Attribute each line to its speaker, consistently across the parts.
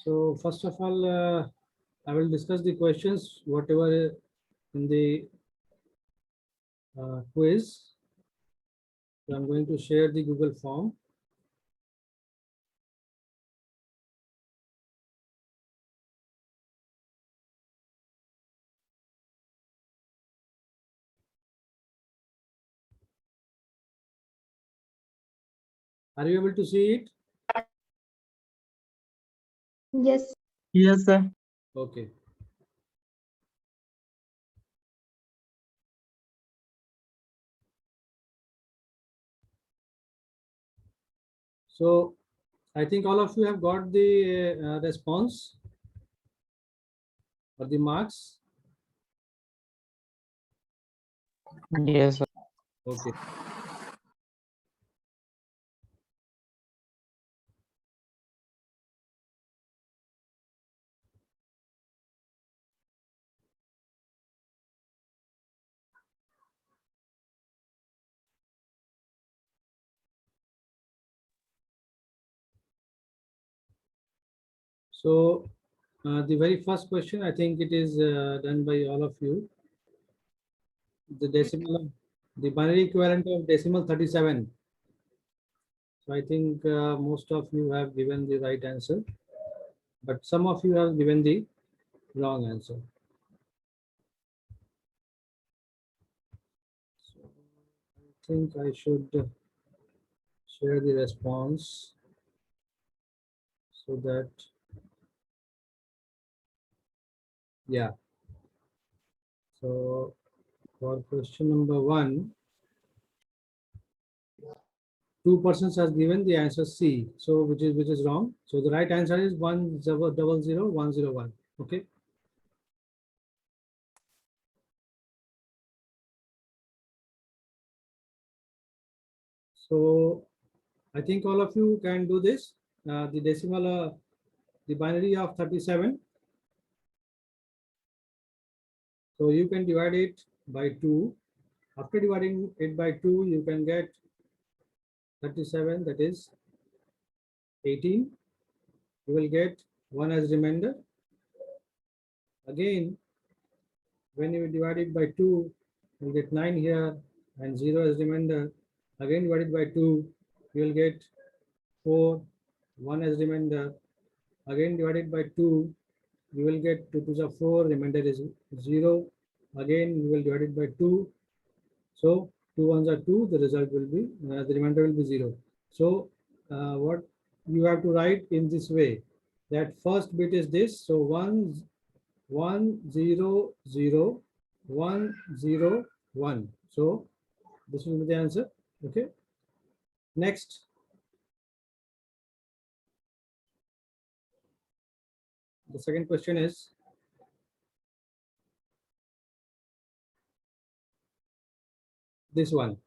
Speaker 1: So first of all, I will discuss the questions, whatever in the quiz. So I'm going to share the Google form. Are you able to see it?
Speaker 2: Yes.
Speaker 3: Yes, sir.
Speaker 1: Okay. So I think all of you have got the response or the marks.
Speaker 3: Yes, sir.
Speaker 1: Okay. So the very first question, I think it is done by all of you. The decimal, the binary equivalent of decimal 37. So I think most of you have given the right answer, but some of you have given the wrong answer. So I think I should share the response so that, yeah. So for question number 1, 2 persons has given the answer C. So which is wrong. So the right answer is 100101. Okay. So I think all of you can do this. The decimal, the binary of 37. So you can divide it by 2. After dividing it by 2, you can get 37, that is 18. You will get 1 as remainder. Again, when you divide it by 2, you will get 9 here and 0 as remainder. Again divided by 2, you will get 4, 1 as remainder. Again divided by 2, you will get 2 to the 4, remainder is 0. Again you will divide it by 2. So 2 1s are 2, the result will be, the remainder will be 0. So what you have to write in this way, that first bit is this. So 1 0 0 1 0 1. So this will be the answer. Okay. Next. The second question is, this one.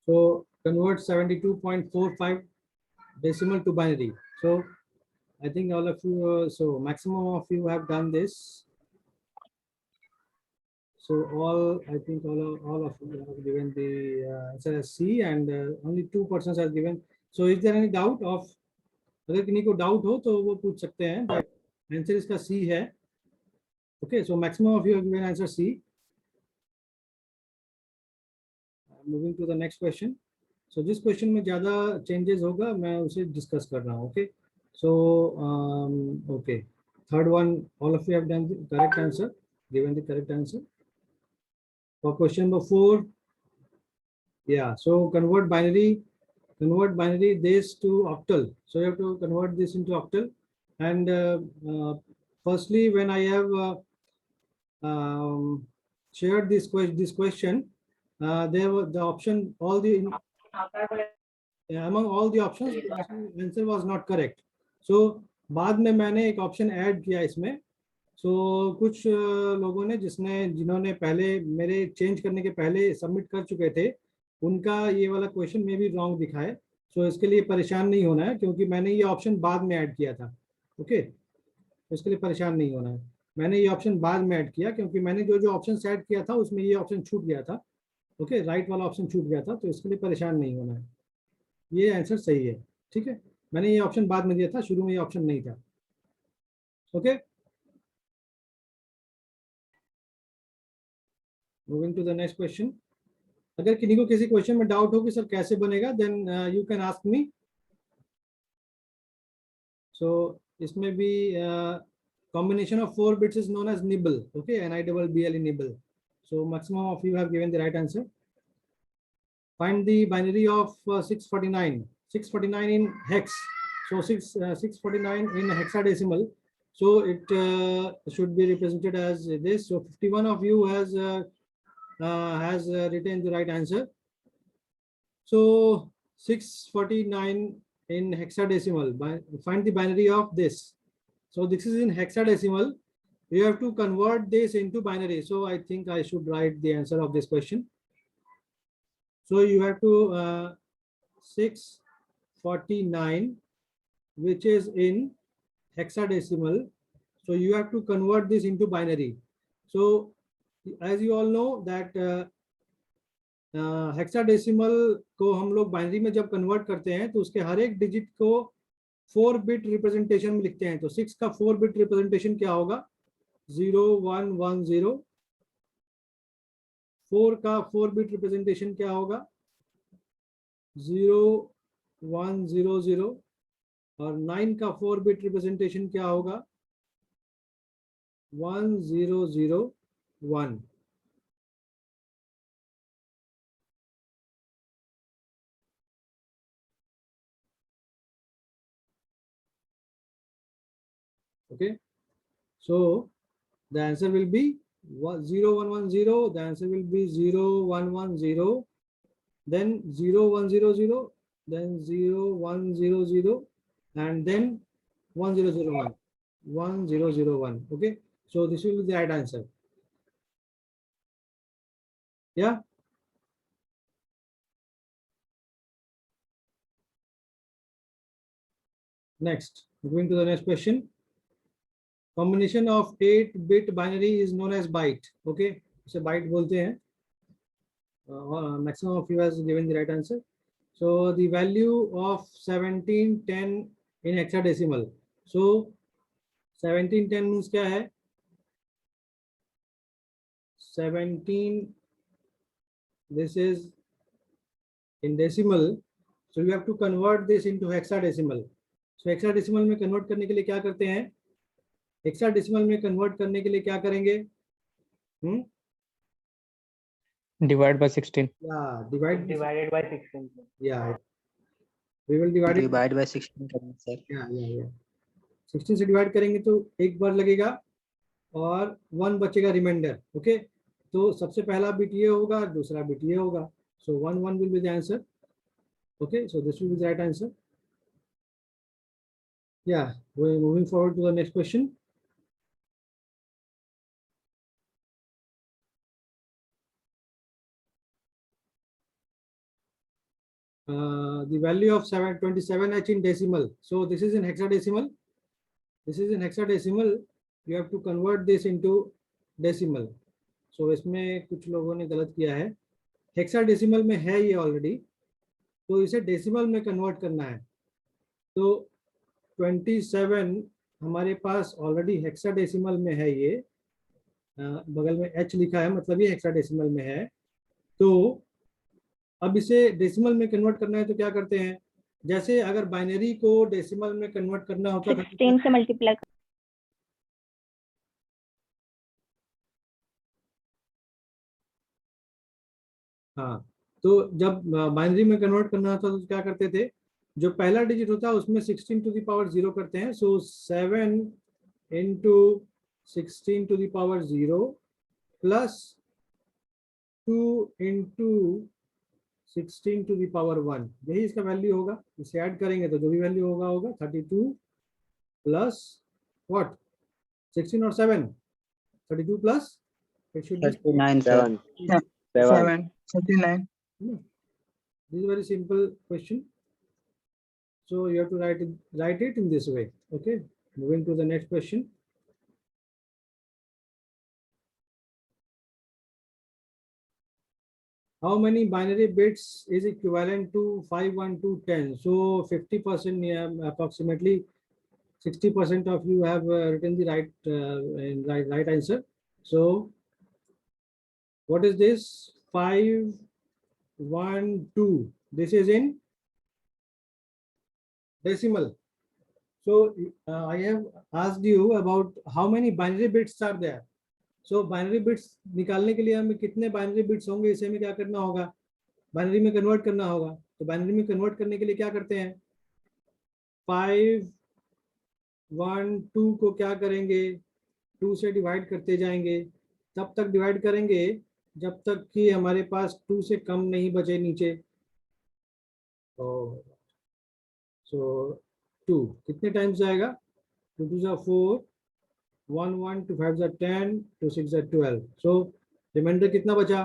Speaker 1: So convert 72.45 decimal to binary. So I think all of you, so maximum of you have done this. So I think all of you have given the answer as C, and only 2 persons have given. So is there any doubt of, अगर किन्हीं को doubt हो तो वो पूछ सकते हैं, that answer इसका C है. Okay, so maximum of you have given answer C. Moving to the next question. So this question में ज़्यादा changes होगा, मैं उसे discuss कर रहा हूँ. Okay, so okay, third one, all of you have done the correct answer, given the correct answer. For question number 4, yeah, so convert binary this to octal. So you have to convert this into octal. And firstly, when I have shared this question, there was the option, among all the options, the answer was not correct. So बाद में मैंने एक option add किया इसमें. सो कुछ लोगों ने जिन्होंने पहले मेरे चेंज करने के पहले सबमिट कर चुके थे, उनका ये वाला क्वेश्चन में भी रॉन्ग दिखा है. सो इसके लिए परेशान नहीं होना है, क्योंकि मैंने ये ऑप्शन बाद में ऐड किया था. ओके, इसके लिए परेशान नहीं होना है. मैंने ये ऑप्शन बाद में ऐड किया, क्योंकि मैंने जो ऑप्शन ऐड किया था उसमें ये ऑप्शन छूट गया था. ओके, राइट वाला ऑप्शन छूट गया था, तो इसके लिए परेशान नहीं होना है. ये आंसर सही है। ठीक है, मैंने ये ऑप्शन बाद में दिया था, शुरू में ये ऑप्शन नहीं था। Okay, moving to the next question. अगर किसी को किसी क्वेश्चन में डाउट हो कि सर कैसे बनेगा, then you can ask me. So इसमें भी combination of 4 bits is known as nibble. Okay, NIBBLE nibble. So maximum of you have given the right answer. Find the binary of 649. 649 in hex. So 649 in hexadecimal. So it should be represented as this. So 51 of you has written the right answer. So 649 in hexadecimal. Find the binary of this. So this is in hexadecimal. You have to convert this into binary. So I think I should write the answer of this question. So you have to 649, which is in hexadecimal. So you have to convert this into binary. So as you all know that hexadecimal को हम लोग binary में जब convert करते हैं तो उसके हर एक डिजिट को 4 बिट रिप्रेजेंटेशन में लिखते हैं। तो 6 का 4 बिट रिप्रेजेंटेशन क्या होगा? 0 1 1 0। 4 का 4 बिट रिप्रेजेंटेशन क्या होगा? 0 1 0 0। और 9 का 4 बिट रिप्रेजेंटेशन क्या होगा? 1 0 0 1। Okay, so the answer will be 0 1 1 0. The answer will be 0 1 1 0, then 0 1 0 0, then 0 1 0 0, and then 1 0 0 1, 1 0 0 1. Okay, so this will be the right answer. Yeah. Next, going to the next question. Combination of 8-bit binary is known as byte. Okay, so byte बोलते हैं. Maximum of you has given the right answer. So the value of 1710 in hexadecimal. So 1710 means क्या है? 17, this is in decimal. So you have to convert this into hexadecimal. So hexadecimal में convert करने के लिए क्या करते हैं? Hexadecimal में convert करने के लिए क्या करेंगे?
Speaker 3: Divide by 16.
Speaker 1: Yeah, divided
Speaker 2: by 16.
Speaker 1: Yeah, we will divide it.
Speaker 3: Divide by 16 करना सर.
Speaker 1: Yeah. 16 से डिवाइड करेंगे तो एक बार लगेगा और 1 बचेगा रिमाइंडर. ओके, तो सबसे पहला बिट ये होगा, दूसरा बिट ये होगा. So 1 1 will be the answer. Okay, so this will be the right answer. Yeah, we are moving forward to the next question. The value of 27H in decimal. So this is in hexadecimal. This is in hexadecimal. You have to convert this into decimal. So इसमें कुछ लोगों ने गलत किया है. Hexadecimal में है ये ऑलरेडी, तो इसे डेसिमल में कन्वर्ट करना है. तो 27 हमारे पास ऑलरेडी हेक्साडेसिमल में है. ये बगल में H लिखा है, मतलब ये हेक्साडेसिमल में है. तो अब इसे डेसिमल में कन्वर्ट करना है तो क्या करते हैं? जैसे अगर बाइनरी को डेसिमल में कन्वर्ट करना होता है
Speaker 4: 16 से मल्टीप्लाई.
Speaker 1: हाँ, तो जब बाइनरी में कन्वर्ट करना होता तो क्या करते थे? जो पहला डिजिट होता है उसमें 16 टू द पावर 0 करते हैं. So 7 into 16 to the power 0 plus 2 into 16 to the power 1, यही इसका वैल्यू होगा. इसे ऐड करेंगे तो जो भी वैल्यू होगा 32 प्लस व्हाट, 16 और 7, 32 plus it should be
Speaker 3: 39
Speaker 2: 7.
Speaker 3: 39.
Speaker 1: This is a very simple question. So you have to write it in this way. Okay, moving to the next question. how many binary bits is equivalent to 5, 1, 2, 10? So 50%, approximately 60% of you have written the right answer. So what is this? 5, 1, 2. This is in decimal. So I have asked you about how many binary bits are there. So binary bits निकालने के लिए हमें कितने binary bits होंगे, इसे हमें क्या करना होगा, बाइनरी में कन्वर्ट करना होगा. तो बाइनरी में कन्वर्ट करने के लिए क्या करते हैं, 5, 1, 2 को क्या करेंगे, 2 से डिवाइड करते जाएंगे. तब तक डिवाइड करेंगे जब तक कि हमारे पास 2 से कम नहीं बचे नीचे. सो 2 कितने टाइम्स जाएगा, 2 2 4, 1 1, 2 5 10, 2 6 12. सो रिमाइंडर कितना बचा,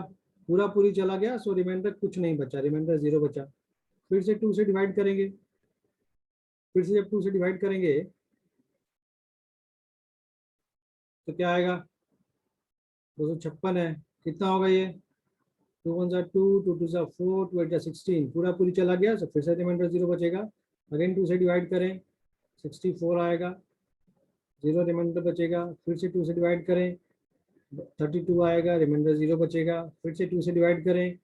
Speaker 1: पूरी चला गया. सो रिमाइंडर कुछ नहीं बचा, रिमाइंडर 0 बचा. फिर से 2 से डिवाइड करेंगे, फिर से जब 2 से डिवाइड करेंगे तो क्या आएगा, 256 है. कितना होगा ये, 2 1 2, 2 2 4, 2 8 16. पूरी चला गया. तो फिर से रिमाइंडर 0 बचेगा. अगेन 2 से डिवाइड करें, 64 आएगा, 0 रिमाइंडर बचेगा. फिर से 2 से डिवाइड करें, 32 आएगा, रिमाइंडर 0 बचेगा. फिर से 2 से डिवाइड करें,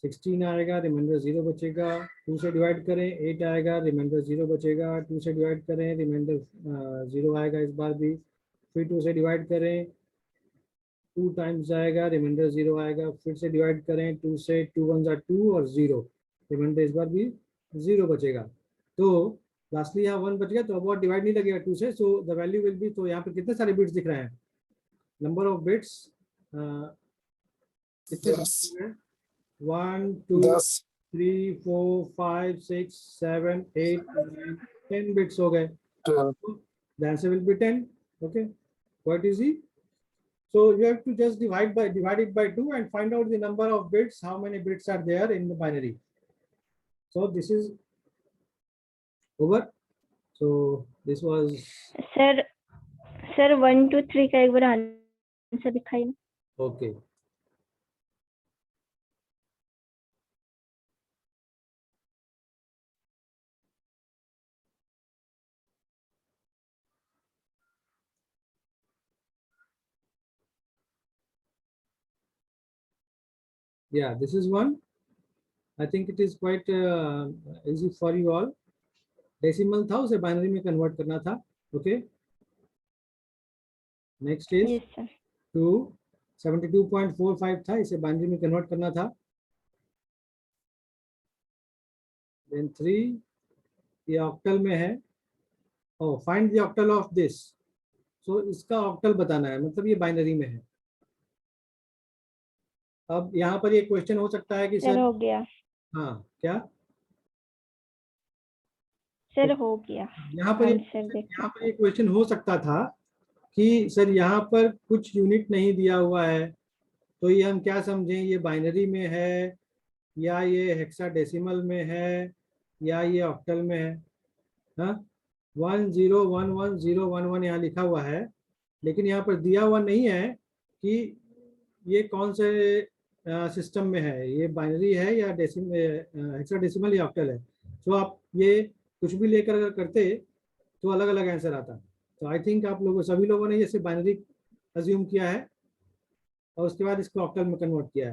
Speaker 1: 16 आएगा, रिमाइंडर 0 बचेगा. 2 से डिवाइड करें, 8 आएगा, रिमाइंडर 0 बचेगा. 2 से डिवाइड करें, रिमाइंडर 0 आएगा इस बार भी. फिर 2 से डिवाइड करें, 2 टाइम्स आएगा, रिमाइंडर 0 आएगा. फिर से डिवाइड करें 2 से, 2 1 2 और 0, रिमाइंडर इस बार भी 0 बचेगा. तो लास्टली यहाँ 1 बच गया. तो अब और डिवाइड नहीं लगेगा 2 से. So the value will be, तो यहाँ पे कितने सारे बिट्स दिख रहे हैं, नंबर ऑफ बिट्स कितने, 1 2 3 4 5 6 7 8 9 10 बिट्स हो गए. The answer will be 10. Okay, quite easy. So you have to just divide it by 2 and find out the number of bits, how many bits are there in the binary. So this is over. So this was
Speaker 2: sir 1 2 3 का एक बार answer दिखाइए.
Speaker 1: okay. Yeah, this is one. I think it is quite easy for you all. Decimal था, उसे binary में convert करना था. Okay. Next is
Speaker 2: Yes sir.
Speaker 1: 2, 72.45 था, इसे binary में convert करना था. Then 3, ये octal में है. Oh, find the octal of this. So इसका octal बताना है, मतलब ये binary में है. अब यहाँ पर ये क्वेश्चन हो सकता है कि
Speaker 2: सर
Speaker 1: सर,
Speaker 2: हो गया.
Speaker 1: हाँ क्या,
Speaker 2: सर हो गया.
Speaker 1: यहाँ पर ये क्वेश्चन हो सकता था कि सर यहाँ पर कुछ यूनिट नहीं दिया हुआ है, तो ये हम क्या समझें, ये बाइनरी में है या ये हेक्साडेसिमल में है या ये ऑक्टल में है. हाँ, 1 0 1 1 0 1 1 यहाँ लिखा हुआ है, लेकिन यहाँ पर दिया हुआ नहीं है कि ये कौन से सिस्टम में है, ये बाइनरी है या हेक्साडेसिमल या ऑक्टल है. तो आप ये कुछ भी लेकर अगर करते तो अलग अलग आंसर आता. तो आई थिंक आप लोगों, सभी लोगों ने ये सिर्फ बाइनरी अज्यूम किया है और उसके बाद इसको ऑक्टल में कन्वर्ट किया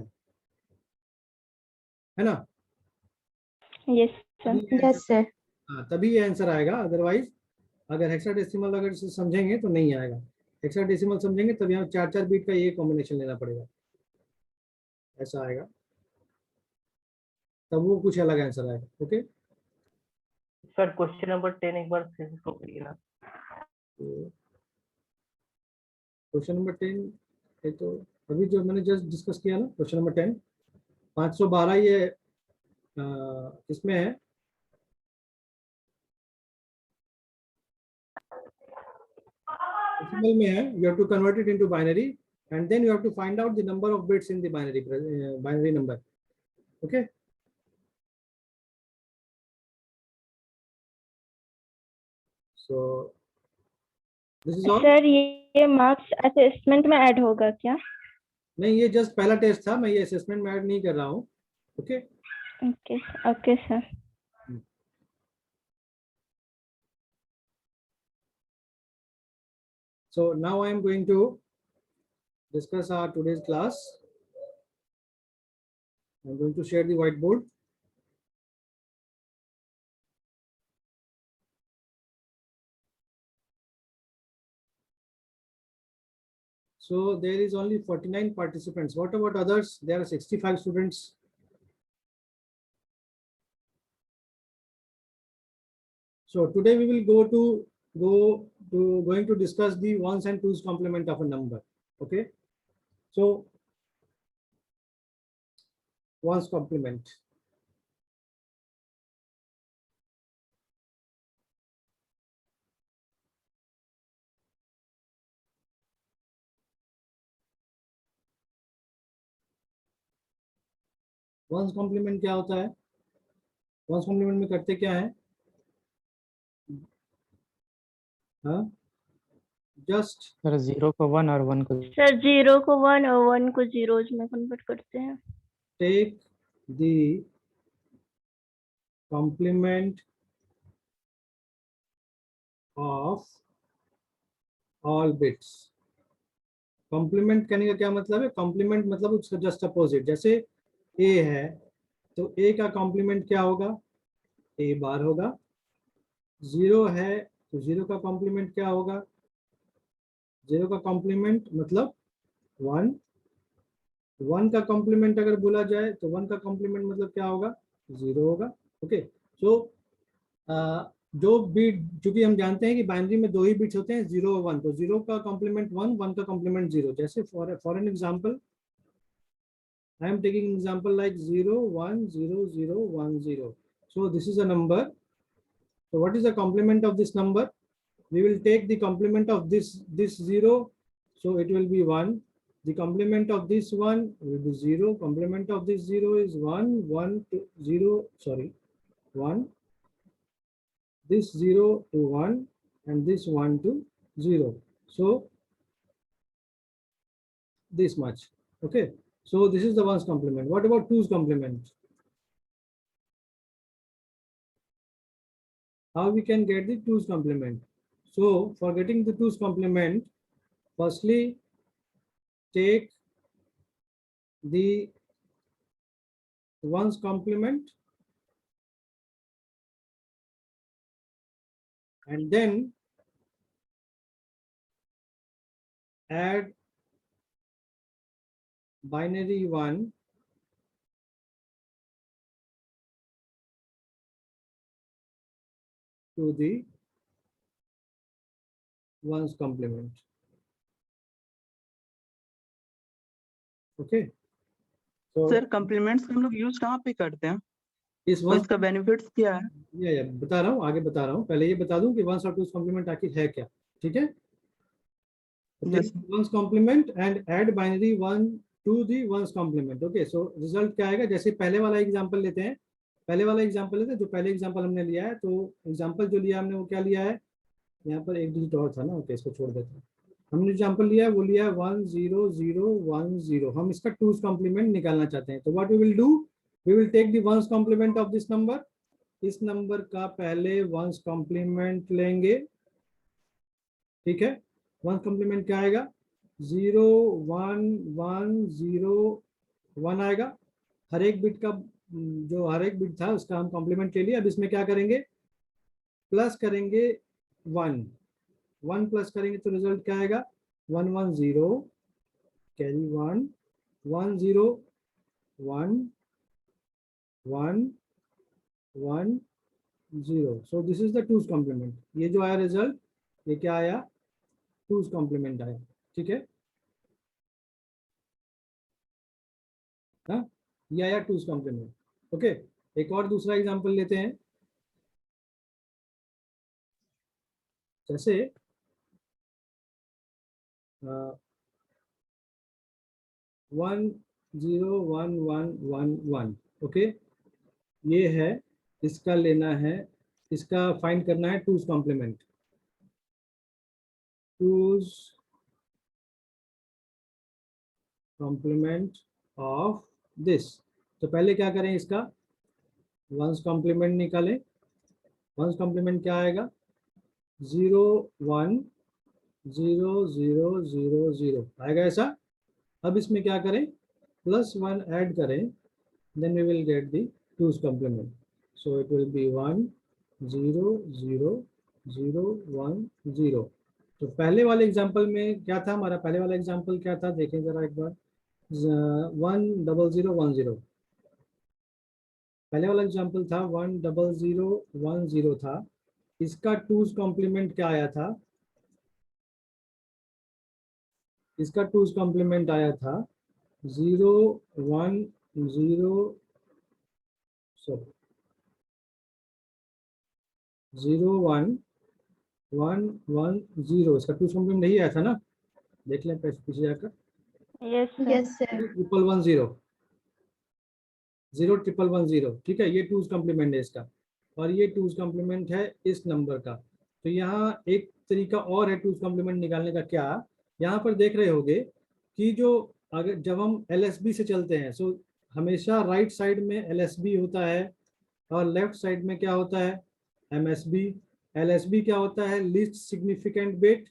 Speaker 1: है ना.
Speaker 2: Yes sir.
Speaker 3: Yes sir.
Speaker 1: हाँ, तभी ये आंसर आएगा. अदरवाइज अगर हेक्साडेसिमल अगर इसे समझेंगे तो नहीं आएगा. हेक्साडेसिमल समझेंगे तब यहाँ 4 बीट का ये कॉम्बिनेशन लेना पड़ेगा, ऐसा आएगा, तब वो कुछ अलग आंसर आएगा. ओके
Speaker 4: सर क्वेश्चन नंबर 10 एक बार फिर से करिए ना.
Speaker 1: क्वेश्चन नंबर 10 ये तो अभी जो मैंने जस्ट डिस्कस किया ना, क्वेश्चन नंबर 10, 512 ये इसमें है. decimal में है. You have to convert it into binary and then you have to find out the number of bits in the binary number. Okay. So this is all.
Speaker 2: Sir ये marks assessment में add होगा क्या?
Speaker 1: नहीं, ये just पहला test था, मैं ये असेसमेंट में ऐड नहीं कर रहा हूँ. Okay.
Speaker 2: Okay, okay, sir.
Speaker 1: So now I am going to discuss our today's class. I'm going to share the whiteboard. So there is only 49 participants. What about others? There are 65 students. So today we will going to discuss the ones and twos complement of a number. Okay. So ones complement. Ones complement क्या होता है? Once complement में करते क्या है? हाँ, just
Speaker 3: sir 0 को 1 और 1 को
Speaker 2: सर 0 को 1 और 1 को zeros में कन्वर्ट करते हैं.
Speaker 1: Take the complement of all bits. Complement करने का क्या मतलब है? कॉम्प्लीमेंट मतलब उसका जस्ट अपोजिट. जैसे ए है तो ए का कॉम्प्लीमेंट क्या होगा? ए बार होगा. 0 है तो 0 का कॉम्प्लीमेंट क्या होगा? 0 का कॉम्प्लीमेंट मतलब 1. 1 का कॉम्प्लीमेंट अगर बोला जाए तो 1 का कॉम्प्लीमेंट मतलब क्या होगा? 0 होगा. ओके. सो जो बिट, चूंकि हम जानते हैं कि बाइनरी में 2 ही बिट्स होते हैं, 0 और 1, तो 0 का कॉम्प्लीमेंट 1, 1 का कॉम्प्लीमेंट 0. जैसे for an example I am taking an example like 0 1 0 0 1 0. So this is a number. So what is the complement of this number? We will take the complement of this 0, so it will be 1. The complement of this one will be 0. Complement of this 0 is 1 1 to 0, sorry, 1. This 0 to 1 and this 1 to 0. So this much. Okay. So this is the ones complement. What about twos complement? How we can get the twos complement? So for getting the twos complement, firstly take the ones complement and then add binary 1 to the ones complement. Okay. So
Speaker 5: sir complements हम लोग use कहाँ पे करते हैं
Speaker 1: इस
Speaker 5: और
Speaker 1: once
Speaker 5: इसका benefits क्या है?
Speaker 1: ये बता रहा हूँ, आगे बता रहा हूँ. पहले ये बता दूं कि वंस और टूस कॉम्प्लीमेंट आखिर है क्या. ठीक है.
Speaker 5: Yes.
Speaker 1: Ones complement and add binary 1 to the ones complement. Okay, so result क्या आएगा? जैसे पहले वाला एग्जांपल लेते हैं. जो पहले एग्जांपल हमने लिया है, तो एग्जांपल जो लिया हमने वो क्या लिया है? यहाँ पर एक डिजिट और था ना. ओके, इसको छोड़ देते हैं. हमने एग्जांपल लिया है वो लिया है 1 0 0 1 0. हम इसका टूस कॉम्प्लीमेंट निकालना चाहते हैं. तो what we will do, we will take the ones complement of this number. इस नंबर का पहले वंस कॉम्प्लीमेंट लेंगे. ठीक है. वंस कॉम्प्लीमेंट क्या आएगा? 0 1 1 0 1 आएगा. हर एक बिट का जो हर एक बिट था उसका हम कॉम्प्लीमेंट ले लिया. अब इसमें क्या करेंगे? प्लस करेंगे 1 1 प्लस करेंगे तो रिजल्ट क्या आएगा? 1 1 0 carry 1 1 0 1 1 1 0. So this is the twos complement. ये जो आया रिजल्ट, ये क्या आया? टूज कॉम्प्लीमेंट आया. ठीक है. हाँ, ये आया टूज कॉम्प्लीमेंट. ओके. एक और दूसरा एग्जांपल लेते हैं. जैसे 1 0 1 1 1 1. ओके, ये है. इसका लेना है, इसका फाइंड करना है twos complement. Twos complement of this. तो पहले क्या करें, इसका वंस कॉम्प्लीमेंट निकालें। वंस कॉम्प्लीमेंट क्या आएगा, 0 1 0 0 0 0 आएगा ऐसा। अब इसमें क्या करें, +1 ऐड करें, then we will get the 2's complement. So it will be 1 0 0 0 1 0। तो पहले वाले एग्जांपल में क्या था, हमारा पहले वाला एग्जांपल क्या था, देखें जरा एक बार, 1 0 0 1 0। पहले वाला एग्जांपल था 1 0 0 1 0 था। इसका 2's कॉम्प्लीमेंट क्या आया था, इसका 2's कॉम्प्लीमेंट आया था 0 1 0 सॉरी 0 1 1 1 0। इसका 2's कॉम्प्लीमेंट नहीं आया था ना, देख लें पीछे जाकर,
Speaker 2: Yes, sir.
Speaker 6: Yes, sir.
Speaker 1: 1 0 0 1 0 ठीक है, ये 2's कॉम्प्लीमेंट है इसका, और ये 2's कॉम्प्लीमेंट है इस नंबर का। तो यहाँ एक तरीका और है 2's कॉम्प्लीमेंट निकालने का, क्या, यहाँ पर देख रहे होंगे कि जो अगर जब हम LSB से चलते हैं, सो हमेशा राइट साइड में LSB होता है और लेफ्ट साइड में क्या होता है, MSB। LSB क्या होता है, लीस्ट सिग्निफिकेंट बिट,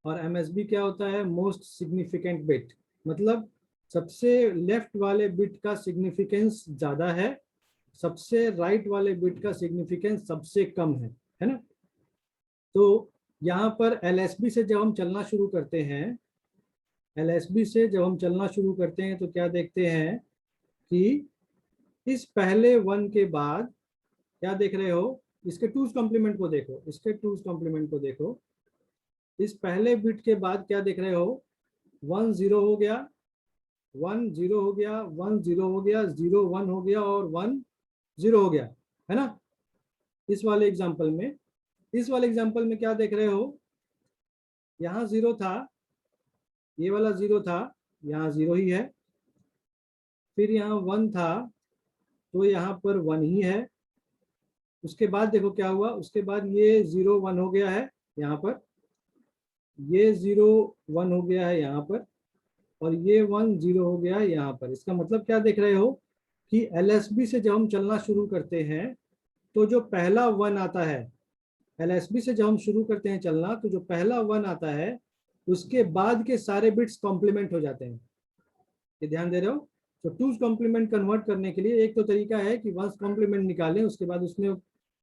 Speaker 1: और MSB क्या होता है, मोस्ट सिग्निफिकेंट बिट। मतलब सबसे लेफ्ट वाले बिट का सिग्निफिकेंस ज्यादा है, सबसे राइट वाले बिट का सिग्निफिकेंस सबसे कम है ना। तो यहाँ पर LSB से जब हम चलना शुरू करते हैं, LSB से जब हम चलना शुरू करते हैं तो क्या देखते हैं कि इस पहले 1 के बाद क्या देख रहे हो, इसके 2's कॉम्प्लीमेंट को देखो, इसके 2's कॉम्प्लीमेंट को देखो। इस पहले बिट के बाद क्या देख रहे हो, 1 0 हो गया, 1 0 हो गया, 1 0 हो गया, 0 1 हो गया और 1 0 हो गया, है ना। इस वाले एग्जांपल में क्या देख रहे हो, यहाँ 0 था, ये वाला 0 था, यहाँ 0 ही है, फिर यहाँ 1 था तो यहाँ पर 1 ही है। उसके बाद देखो क्या हुआ, उसके बाद ये 0 1 हो गया है यहाँ पर, ये 0 1 हो गया है यहाँ पर, और ये 1 0 हो गया है यहाँ पर। इसका मतलब क्या देख रहे हो कि LSB से जब हम चलना शुरू करते हैं तो जो पहला 1 आता है, LSB से जब हम शुरू करते हैं चलना तो जो पहला 1 आता है उसके बाद के सारे बिट्स कॉम्प्लीमेंट हो जाते हैं। ये ध्यान दे रहे हो। तो 2's कॉम्प्लीमेंट कन्वर्ट करने के लिए एक तो तरीका है कि 1's कॉम्प्लीमेंट निकालें, उसके बाद उसमें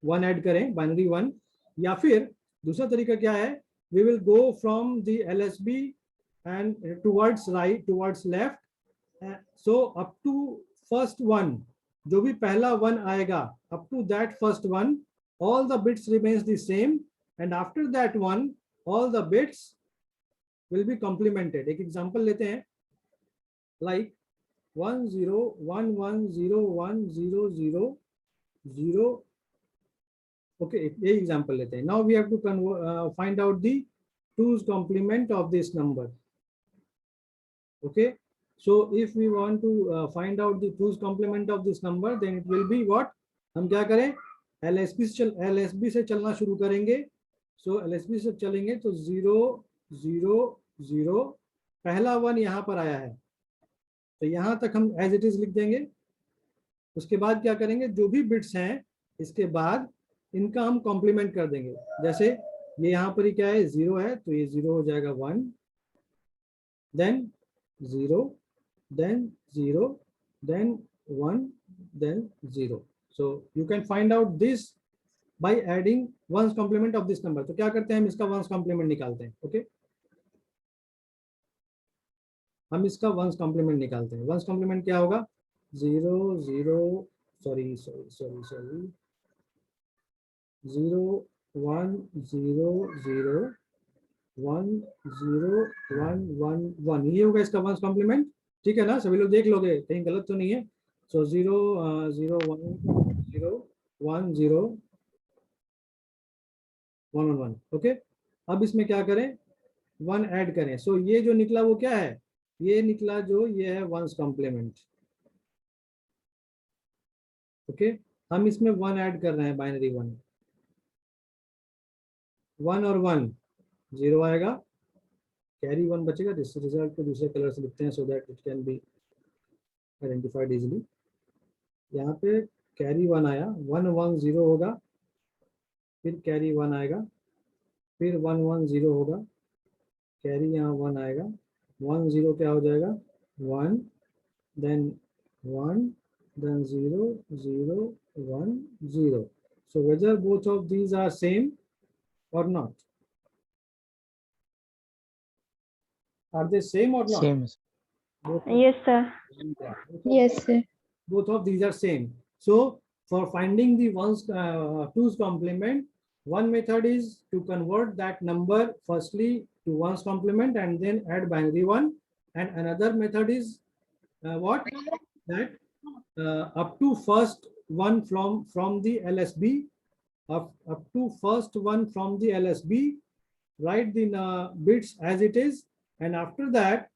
Speaker 1: 1 ऐड करें, बाइनरी 1, या फिर दूसरा तरीका क्या है, we will go from the LSB and towards right, towards left, so up to first one, जो भी पहला 1 आएगा, up to that first one all the bits remains the same, and after that one all the bits will be complemented। एक example लेते हैं, like 1 0 1 1 0 1 0 0 0। okay, ये example लेते हैं। now we have to find out the 2's complement of this number। okay, so if we want to find out the 2's complement of this number, then it will be what, हम क्या करें, LSB से चलना शुरू करेंगे। so LSB से चलेंगे तो 0 0 0, पहला 1 यहाँ पर आया है तो यहाँ तक हम एज इट इज लिख देंगे। उसके बाद क्या करेंगे, जो भी बिट्स हैं इसके बाद इनका हम कॉम्प्लीमेंट कर देंगे। जैसे ये यहाँ पर ही क्या है, 0 है, तो ये 0 हो जाएगा 1, then 0, then 0, then 1, then 0। so you can find out this by adding 1's complement of this number। तो क्या करते हैं, हम इसका 1's complement निकालते हैं। ओके, हम इसका 1's complement निकालते हैं। 1's complement क्या होगा, 0 0 सॉरी 0 1 0 0 1 0 1 1 1, ये होगा इसका 1's complement। ठीक है ना, सभी लोग देख लोगे कहीं गलत तो नहीं है। सो 0 0 1 0 1 0 1 1 1। ओके, अब इसमें क्या करें, 1 ऐड करें। सो ये जो निकला वो क्या है, ये निकला जो ये है 1's complement। ओके, हम इसमें 1 ऐड कर रहे हैं, बाइनरी 1, 1 और 1 0 आएगा, कैरी 1 बचेगा, जिस रिजल्ट को दूसरे कलर से लिखते हैं so that it can be identified easily. यहाँ पे कैरी 1 आया, 1 1 0 होगा, फिर कैरी 1 आएगा, फिर 1 1 0 होगा, कैरी यहाँ 1 आएगा, 1 0 क्या हो जाएगा 1, then 1, then 0 0 1 0. So whether both of these are same or not? Are they same or not?
Speaker 3: Same.
Speaker 1: Both,
Speaker 2: Yes, sir.
Speaker 6: Yes, sir.
Speaker 1: both of these are same. So for finding the ones twos complement, one method is to convert that number firstly to ones complement and then add binary 1, and another method is what, that up to first one from the LSB, up to first one from the LSB, write the bits as it is, and after that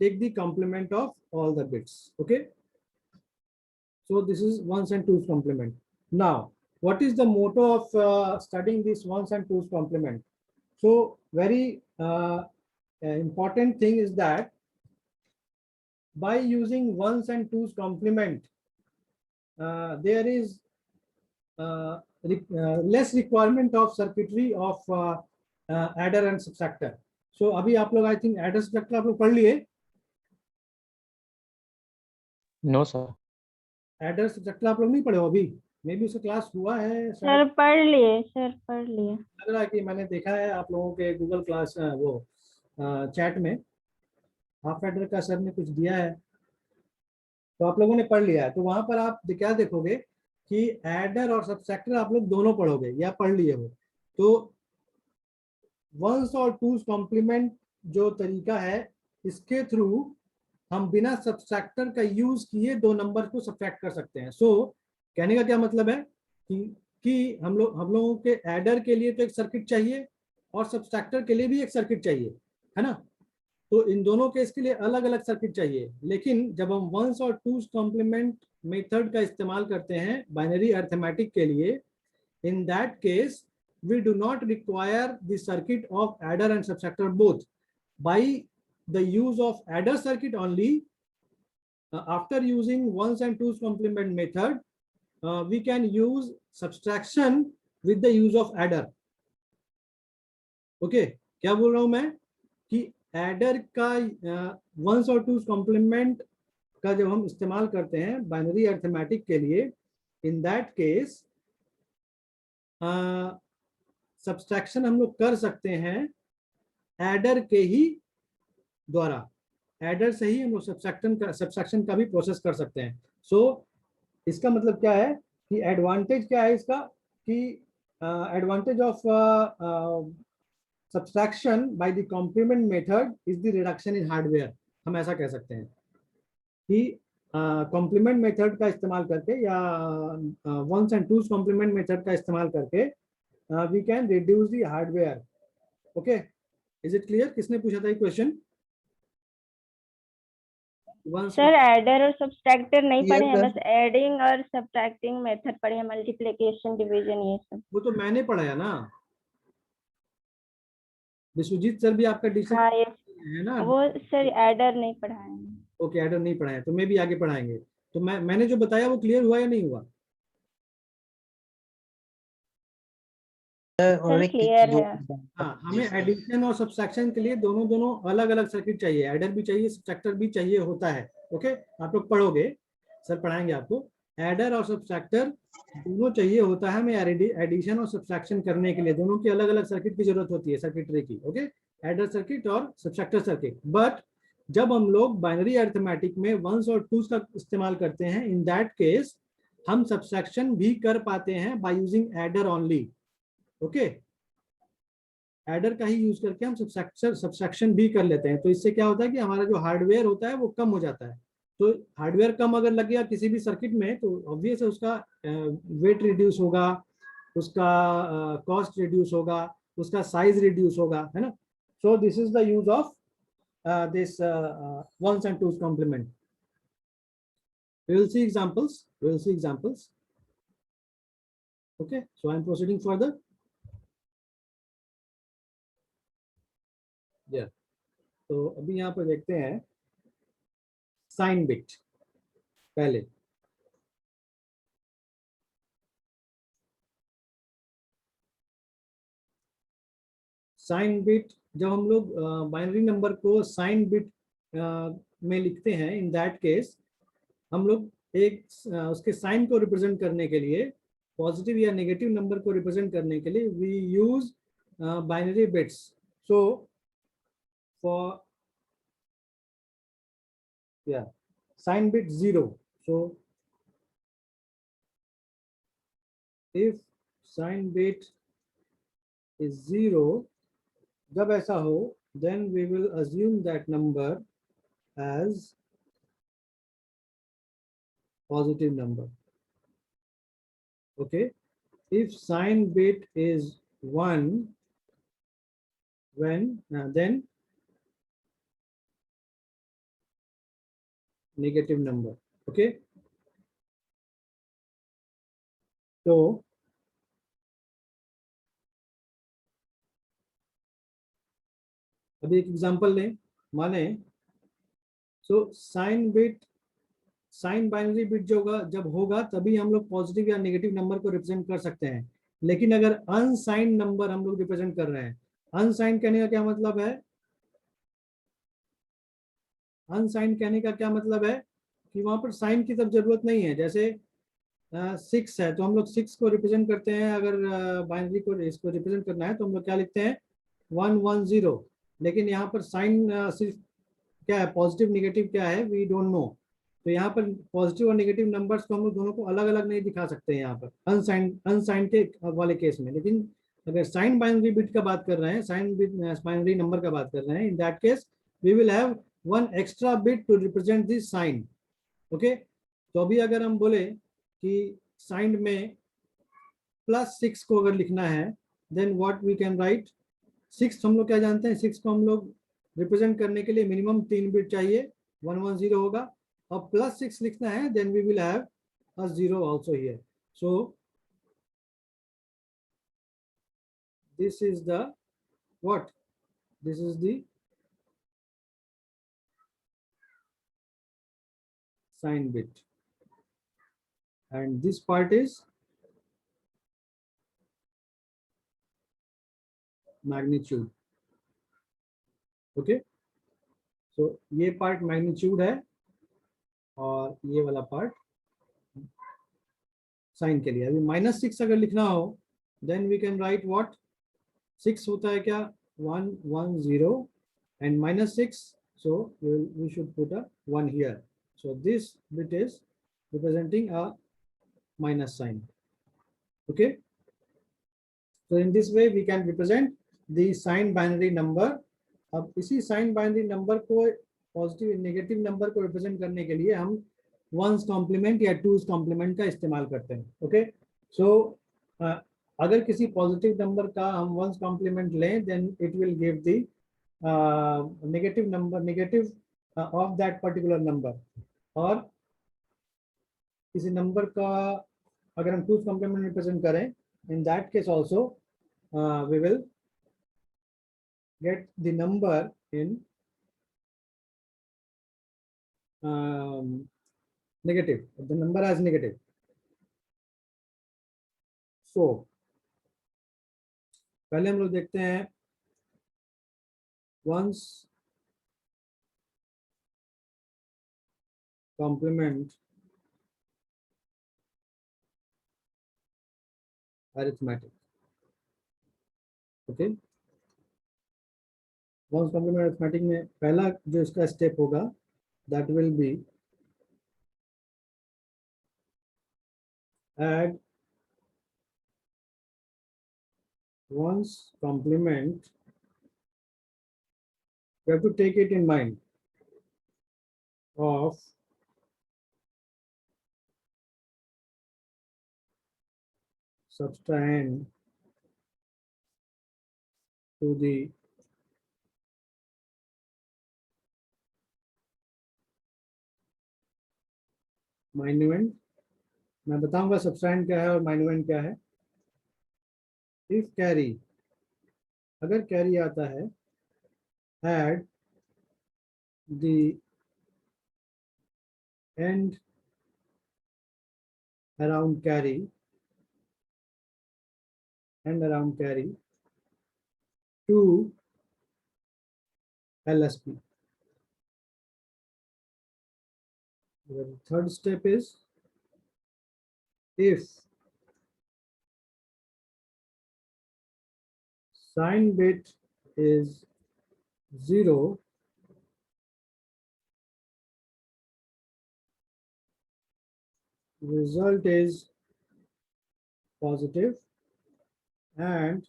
Speaker 1: take the complement of all the bits. Okay, so this is ones and twos complement. Now what is the motto of studying this ones and twos complement? So very important thing is that by using ones and twos complement, there is less requirement of circuitry of adder and subtractor. So अभी आप लोग I think adder subtractor आप लोग पढ़ लिए?
Speaker 3: No, sir.
Speaker 1: Adder subtractor आप लोग नहीं पढ़े हो अभी? मे बी उसका क्लास हुआ है
Speaker 2: सर
Speaker 1: शायद,
Speaker 2: पढ़ लिए, सर पढ़ लिए।
Speaker 1: लग रहा है कि मैंने देखा है आप लोगों के गूगल क्लास वो चैट में हाफ एडर का सर ने कुछ दिया है, तो आप लोगों ने पढ़ लिया है। तो वहां पर आप क्या देखोगे कि एडर और सब्ट्रैक्टर आप लोग दोनों पढ़ोगे या पढ़ लिए हो। तो वंस और टूज कॉम्प्लीमेंट जो तरीका है, इसके थ्रू हम बिना सब्ट्रैक्टर का यूज किए दो नंबर को सब्ट्रैक्ट कर सकते हैं। सो कहने का क्या मतलब है कि हम लोगों के एडर के लिए तो एक सर्किट चाहिए और सब्ट्रैक्टर के लिए भी एक सर्किट चाहिए, है ना। तो इन दोनों केस के लिए अलग अलग सर्किट चाहिए, लेकिन जब हम वंस और टूज कॉम्प्लीमेंट मेथड का इस्तेमाल करते हैं बाइनरी अरिथमेटिक के लिए, इन that case we do not require the circuit of adder and subtractor both. By the use of adder circuit only, after using ones and twos complement method, we can use subtraction with the use of adder. Okay, क्या बोल रहा हूं मैं कि adder का ones और twos complement का जब हम इस्तेमाल करते हैं बाइनरी अरिथमेटिक के लिए, in that case सब्सट्रैक्शन हम लोग कर सकते हैं एडर के ही द्वारा, एडर से ही हम लोग सब्सट्रैक्शन का भी प्रोसेस कर सकते हैं। सो इसका मतलब क्या है कि एडवांटेज क्या है इसका, कि advantage of subtraction by the complement method is the reduction in hardware. हम ऐसा कह सकते हैं कि कॉम्प्लीमेंट मेथड का इस्तेमाल करके या ones and twos complement method का इस्तेमाल करके we can reduce the hardware. Okay, is it clear? किसने पूछा था ये क्वेश्चन?
Speaker 2: सर एडर और सब्ट्रैक्टर नहीं
Speaker 5: Yes,
Speaker 2: पढ़े हैं,
Speaker 5: sir.
Speaker 2: बस एडिंग और सब्ट्रैक्टिंग मेथड पढ़े हैं, मल्टीप्लिकेशन डिवीजन ये सब।
Speaker 1: वो तो मैंने पढ़ाया ना, विश्वजीत सर भी आपका टीचर
Speaker 2: हाँ ये
Speaker 1: है ना।
Speaker 2: वो सर एडर नहीं पढ़ाए हैं।
Speaker 1: ओके, एडर नहीं पढ़ाया तो मैं भी आगे पढ़ाएंगे। तो मैंने जो बताया वो क्लियर हुआ या नहीं हुआ?
Speaker 2: सर क्लियर है।
Speaker 1: हाँ, हमें एडिशन और सब्ट्रैक्शन के लिए दोनों अलग अलग सर्किट चाहिए, एडर भी चाहिए सब्ट्रैक्टर भी चाहिए होता है। ओके, आप लोग पढ़ोगे, सर पढ़ाएंगे आपको, एडर और सब्ट्रैक्टर दोनों चाहिए होता है हमें एडिशन और सब्ट्रैक्शन करने के लिए। दोनों की अलग अलग सर्किट की जरूरत होती है, सर्किटरी की। ओके, एडर सर्किट और सब्ट्रैक्टर सर्किट। बट जब हम लोग बाइनरी अरिथमेटिक में वंस और टूज का इस्तेमाल करते हैं, इन दैट केस हम सब्ट्रैक्शन भी कर पाते हैं by using adder only. Okay, adder का ही यूज करके हम सब्ट्रैक्शन भी कर लेते हैं। तो इससे क्या होता है कि हमारा जो हार्डवेयर होता है वो कम हो जाता है। तो हार्डवेयर कम अगर लग गया किसी भी सर्किट में तो ऑब्वियस है उसका वेट रिड्यूस होगा, उसका कॉस्ट रिड्यूस होगा, उसका साइज रिड्यूस होगा, है ना। सो this is the use of this ones and twos complement. We will see examples. Okay, so I am proceeding further. तो अभी यहाँ पर देखते हैं साइन बिट पहले। साइन बिट जब हम लोग बाइनरी नंबर को साइन बिट में लिखते हैं, इन दैट केस हम लोग एक उसके साइन को रिप्रेजेंट करने के लिए, पॉजिटिव या नेगेटिव नंबर को रिप्रेजेंट करने के लिए we use binary bits. So for sign bit 0, so if sign bit is 0, जब ऐसा हो then we will assume that number as positive number. Okay, if sign bit is 1, then negative number. Okay, तो अभी एक example लें, माने sign bit, sign binary bit जो होगा जब होगा तभी हम लोग पॉजिटिव या नेगेटिव नंबर को रिप्रेजेंट कर सकते हैं। लेकिन अगर अनसाइन नंबर हम लोग रिप्रेजेंट कर रहे हैं, अनसाइन कहने का क्या मतलब है, अनसाइन कहने का क्या मतलब है कि वहां पर साइन की तब जरूरत नहीं है। जैसे 6 है तो हम लोग 6 को रिप्रेजेंट करते हैं, अगर बाइनरी को इसको रिप्रेजेंट करना है तो हम लोग क्या लिखते हैं 110। लेकिन यहाँ पर साइन सिर्फ क्या है, पॉजिटिव नेगेटिव क्या है, वी डोंट नो। तो यहाँ पर पॉजिटिव और नेगेटिव नंबर्स को हम लोग दोनों को अलग अलग नहीं दिखा सकते हैं यहाँ पर अनसाइन के वाले केस में। लेकिन अगर साइन बाइनरी बिट का बात कर रहे हैं, साइन बिट बाइनरी नंबर का बात कर रहे हैं, in that case we will have one extra bit to represent this sign. Okay, तो अभी अगर हम बोले कि साइन में +6 को अगर लिखना है, then what we can write, 6 हम लोग क्या जानते हैं, 6 को हम लोग रिप्रेजेंट करने के लिए मिनिमम 3 बिट चाहिए, 110 होगा। और +6 लिखना है, then we will have a 0 also here. So this is the what? This is the sign bit, and this part is magnitude. Okay, so ये part magnitude है और ये वाला पार्ट साइन के लिए। अभी -6 अगर लिखना हो, then we can write what, 6 होता है क्या 110 and -6, so we should put a 1 here. So this bit is representing a minus sign. Okay, so in this way we can represent the sign binary number. अब इसी sign binary number को positive negative number को represent करने के लिए हम ones complement या twos complement का इस्तेमाल करते हैं। ओके, सो अगर किसी पॉजिटिव नंबर का हम वंस कॉम्प्लीमेंट लें, then it will give the negative number, negative of that particular number. और किसी नंबर का अगर हम टूज कॉम्प्लीमेंट रिप्रेजेंट करें, in that case also we will get the number in negative, the number as negative. So पहले हम लोग देखते हैं once complement arithmetic. Okay, ones complement arithmetic में पहला जो इसका स्टेप होगा, that will be add one's complement. You have to take it in mind of subtrahend to the minuend. मैं बताऊंगा सब्सट्रैंड क्या है और minuend क्या है। इफ कैरी, अगर कैरी आता है, add the end around carry to LSP. The third step is if sign bit is 0, result is positive and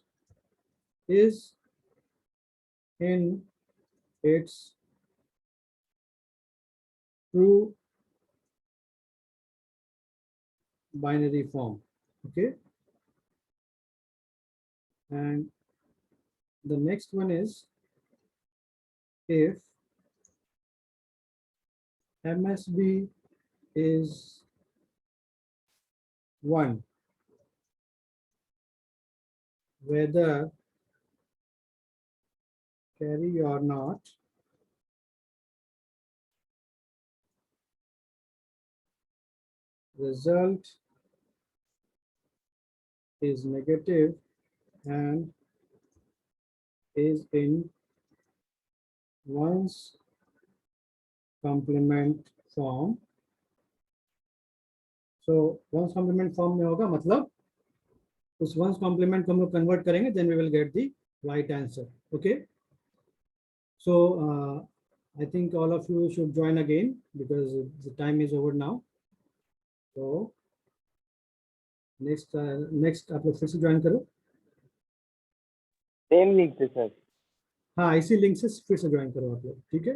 Speaker 1: is in its true binary form. Okay, and the next one is if MSB is 1, whether carry or not, result is negative and is in 1's complement form. So 1's complement form में होगा मतलब उस 1's complement को हम लोग convert करेंगे, then we will get the right answer. Okay. So I think all of you should join again because the time is over now. So next आप लोग फिर से ज्वाइन करो.
Speaker 4: सेम लिंक से सर.
Speaker 1: हाँ, इसी लिंक से फिर से ज्वाइन करो आप लोग. ठीक है.